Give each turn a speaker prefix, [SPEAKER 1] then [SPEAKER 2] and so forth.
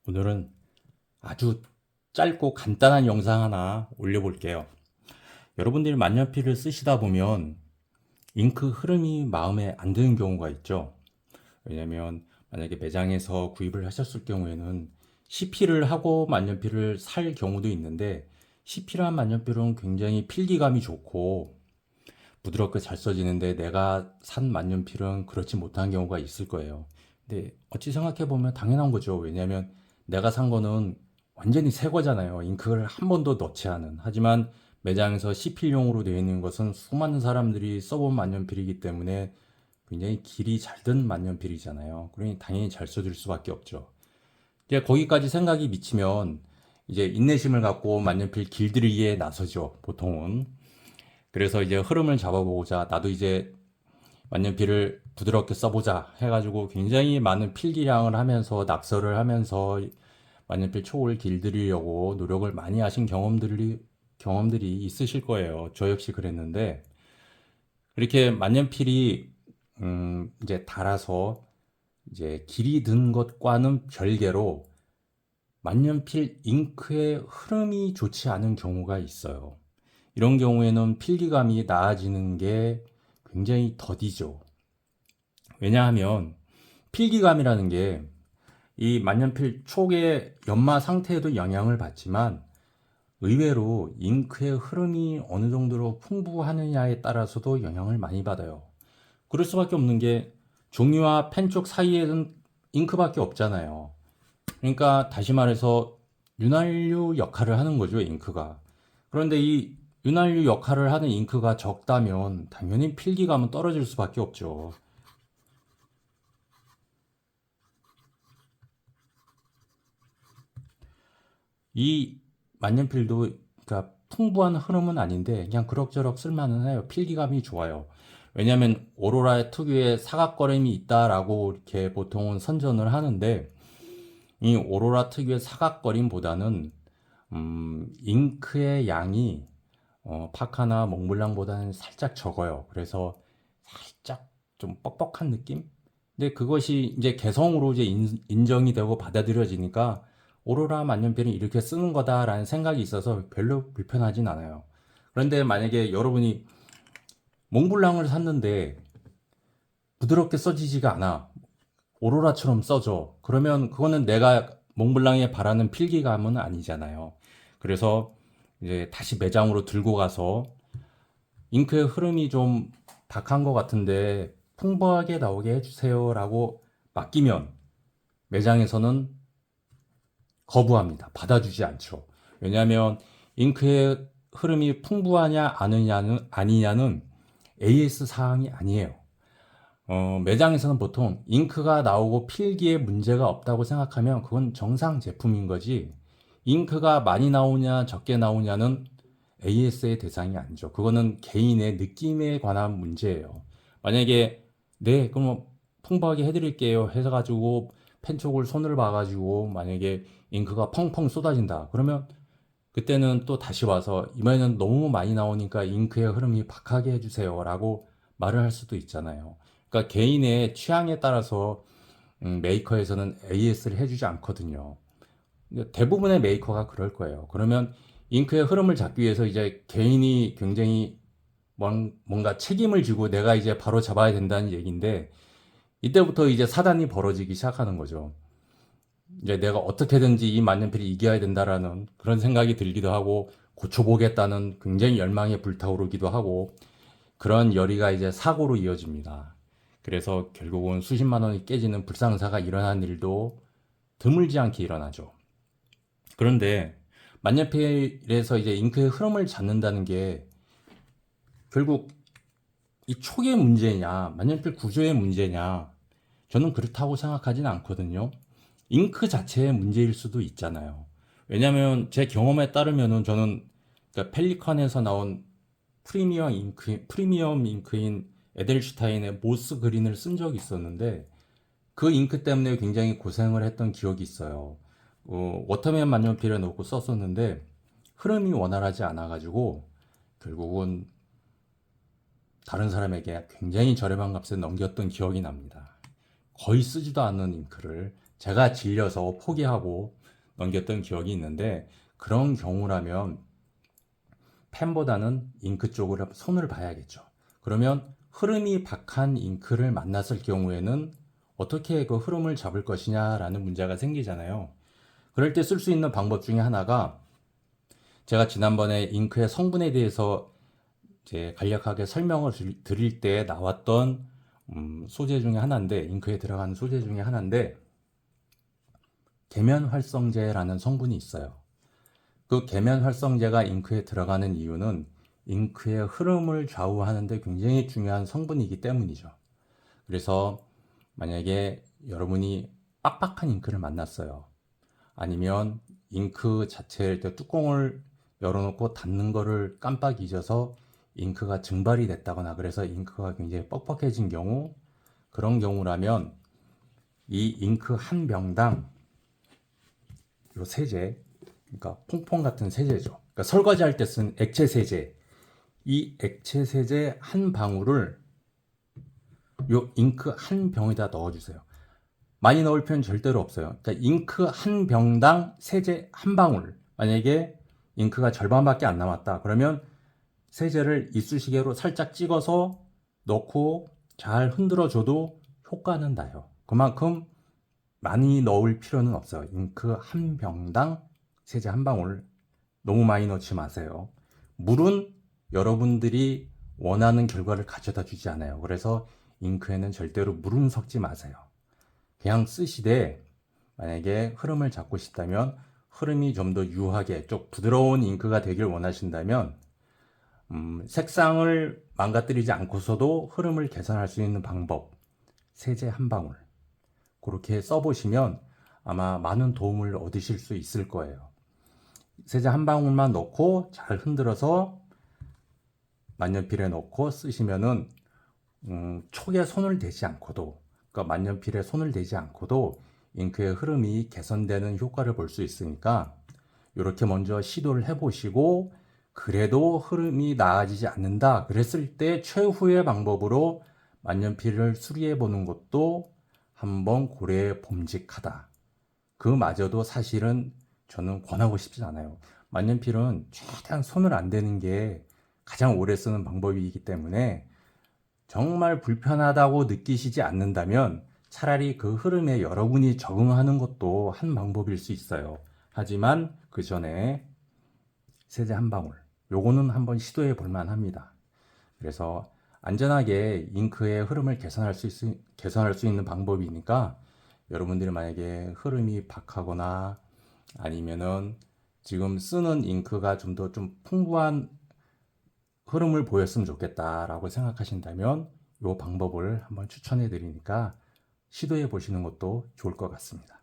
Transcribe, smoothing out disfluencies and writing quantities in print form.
[SPEAKER 1] 오늘은 아주 짧고 간단한 영상 하나 올려볼게요. 여러분들이 만년필을 쓰시다 보면 잉크 흐름이 마음에 안 드는 경우가 있죠. 왜냐면 만약에 매장에서 구입을 하셨을 경우에는 CP를 하고 만년필을 살 경우도 있는데, CP를 한 만년필은 굉장히 필기감이 좋고 부드럽게 잘 써지는데 내가 산 만년필은 그렇지 못한 경우가 있을 거예요. 근데 어찌 생각해보면 당연한 거죠. 왜냐하면 내가 산 거는 완전히 새 거잖아요. 잉크를 한 번도 넣지 않은. 하지만 매장에서 CP용으로 되어 있는 것은 수많은 사람들이 써본 만년필이기 때문에 굉장히 길이 잘 든 만년필이잖아요. 그러니 당연히 잘 써줄 수밖에 없죠. 이제 거기까지 생각이 미치면 이제 인내심을 갖고 만년필 길들이기에 나서죠, 보통은. 그래서 이제 흐름을 잡아보고자, 나도 이제 만년필을 부드럽게 써보자 해가지고 굉장히 많은 필기량을 하면서 낙서를 하면서 만년필 촉을 길들이려고 노력을 많이 하신 경험들이 있으실 거예요. 저 역시 그랬는데, 이렇게 만년필이 이제 닳아서 이제 길이 든 것과는 별개로 만년필 잉크의 흐름이 좋지 않은 경우가 있어요. 이런 경우에는 필기감이 나아지는 게 굉장히 더디죠. 왜냐하면 필기감이라는 게 이 만년필 촉의 연마 상태에도 영향을 받지만, 의외로 잉크의 흐름이 어느 정도로 풍부하느냐에 따라서도 영향을 많이 받아요. 그럴 수밖에 없는 게 종이와 펜 쪽 사이에는 잉크밖에 없잖아요. 그러니까 다시 말해서 윤활유 역할을 하는 거죠, 잉크가. 그런데 이 윤활유 역할을 하는 잉크가 적다면 당연히 필기감은 떨어질 수밖에 없죠. 이 만년필도 그러니까 풍부한 흐름은 아닌데 그냥 그럭저럭 쓸만은 해요. 필기감이 좋아요. 왜냐하면 오로라 특유의 사각거림이 있다라고 이렇게 보통은 선전을 하는데, 이 오로라 특유의 사각거림보다는 잉크의 양이 파카나 몽블랑보다는 살짝 적어요. 그래서 살짝 좀 뻑뻑한 느낌? 근데 그것이 이제 개성으로 이제 인정이 되고 받아들여지니까 오로라 만년필은 이렇게 쓰는 거다라는 생각이 있어서 별로 불편하진 않아요. 그런데 만약에 여러분이 몽블랑을 샀는데 부드럽게 써지지가 않아. 오로라처럼 써져. 그러면 그거는 내가 몽블랑에 바라는 필기감은 아니잖아요. 그래서 이제 다시 매장으로 들고 가서 잉크의 흐름이 좀 박한 것 같은데 풍부하게 나오게 해주세요라고 맡기면 매장에서는 거부합니다. 받아주지 않죠. 왜냐하면 잉크의 흐름이 풍부하냐 아니냐는 AS 사항이 아니에요. 매장에서는 보통 잉크가 나오고 필기에 문제가 없다고 생각하면 그건 정상 제품인 거지, 잉크가 많이 나오냐 적게 나오냐는 AS의 대상이 아니죠. 그거는 개인의 느낌에 관한 문제예요. 만약에 네, 그럼 풍부하게 해드릴게요 해가지고 펜촉을 손을 봐가지고 만약에 잉크가 펑펑 쏟아진다. 그러면 그때는 또 다시 와서 이번에는 너무 많이 나오니까 잉크의 흐름이 박하게 해주세요 라고 말을 할 수도 있잖아요. 그러니까 개인의 취향에 따라서 메이커에서는 AS를 해주지 않거든요. 대부분의 메이커가 그럴 거예요. 그러면 잉크의 흐름을 잡기 위해서 이제 개인이 굉장히 뭔가 책임을 지고 내가 이제 바로 잡아야 된다는 얘기인데, 이때부터 이제 사단이 벌어지기 시작하는 거죠. 이제 내가 어떻게든지 이 만년필이 이겨야 된다라는 그런 생각이 들기도 하고, 고쳐보겠다는 굉장히 열망에 불타오르기도 하고, 그런 열의가 이제 사고로 이어집니다. 그래서 결국은 수십만 원이 깨지는 불상사가 일어나는 일도 드물지 않게 일어나죠. 그런데 만년필에서 이제 잉크의 흐름을 잡는다는 게 결국 이 촉의 문제냐, 만년필 구조의 문제냐, 저는 그렇다고 생각하진 않거든요. 잉크 자체의 문제일 수도 있잖아요. 왜냐하면 제 경험에 따르면은 저는 그러니까 펠리컨에서 나온 프리미엄 잉크인 에델슈타인의 모스 그린을 쓴 적이 있었는데, 그 잉크 때문에 굉장히 고생을 했던 기억이 있어요. 워터맨 만년필에 넣고 썼었는데 흐름이 원활하지 않아가지고 결국은 다른 사람에게 굉장히 저렴한 값에 넘겼던 기억이 납니다. 거의 쓰지도 않는 잉크를 제가 질려서 포기하고 넘겼던 기억이 있는데 그런 경우라면 펜보다는 잉크 쪽으로 손을 봐야겠죠. 그러면 흐름이 박한 잉크를 만났을 경우에는 어떻게 그 흐름을 잡을 것이냐라는 문제가 생기잖아요. 그럴 때 쓸 수 있는 방법 중에 하나가 제가 지난번에 잉크의 성분에 대해서 이제 간략하게 설명을 드릴 때 나왔던 소재 중에 하나인데, 잉크에 들어가는 소재 중에 하나인데 계면활성제라는 성분이 있어요. 그 계면활성제가 잉크에 들어가는 이유는 잉크의 흐름을 좌우하는 데 굉장히 중요한 성분이기 때문이죠. 그래서 만약에 여러분이 빡빡한 잉크를 만났어요. 아니면 잉크 자체를 뚜껑을 열어놓고 닫는 거를 깜빡 잊어서 잉크가 증발이 됐다거나 그래서 잉크가 굉장히 뻑뻑해진 경우, 그런 경우라면 이 잉크 한 병당 요 세제, 그러니까 퐁퐁 같은 세제죠. 그러니까 설거지할 때 쓴 액체 세제, 이 액체 세제 한 방울을 요 잉크 한 병에다 넣어주세요. 많이 넣을 필요는 절대로 없어요. 그러니까 잉크 한 병당 세제 한 방울. 만약에 잉크가 절반밖에 안 남았다. 그러면 세제를 이쑤시개로 살짝 찍어서 넣고 잘 흔들어 줘도 효과는 나요. 그만큼 많이 넣을 필요는 없어요. 잉크 한 병당 세제 한 방울. 너무 많이 넣지 마세요. 물은 여러분들이 원하는 결과를 가져다 주지 않아요. 그래서 잉크에는 절대로 물은 섞지 마세요. 그냥 쓰시되 만약에 흐름을 잡고 싶다면, 흐름이 좀 더 유하게 좀 부드러운 잉크가 되길 원하신다면 색상을 망가뜨리지 않고서도 흐름을 개선할 수 있는 방법, 세제 한 방울 그렇게 써보시면 아마 많은 도움을 얻으실 수 있을 거예요. 세제 한 방울만 넣고 잘 흔들어서 만년필에 넣고 쓰시면은 촉에 손을 대지 않고도, 그러니까 만년필에 손을 대지 않고도 잉크의 흐름이 개선되는 효과를 볼 수 있으니까 이렇게 먼저 시도를 해보시고, 그래도 흐름이 나아지지 않는다 그랬을 때 최후의 방법으로 만년필을 수리해 보는 것도 한번 고려해 봄직하다. 그마저도 사실은 저는 권하고 싶지 않아요. 만년필은 최대한 손을 안 대는 게 가장 오래 쓰는 방법이기 때문에 정말 불편하다고 느끼시지 않는다면 차라리 그 흐름에 여러분이 적응하는 것도 한 방법일 수 있어요. 하지만 그 전에 세제 한 방울, 요거는 한번 시도해 볼 만합니다. 그래서 안전하게 잉크의 흐름을 개선할 수 있는 방법이니까 여러분들이 만약에 흐름이 박하거나 아니면은 지금 쓰는 잉크가 좀 더 좀 풍부한 흐름을 보였으면 좋겠다라고 생각하신다면 이 방법을 한번 추천해 드리니까 시도해 보시는 것도 좋을 것 같습니다.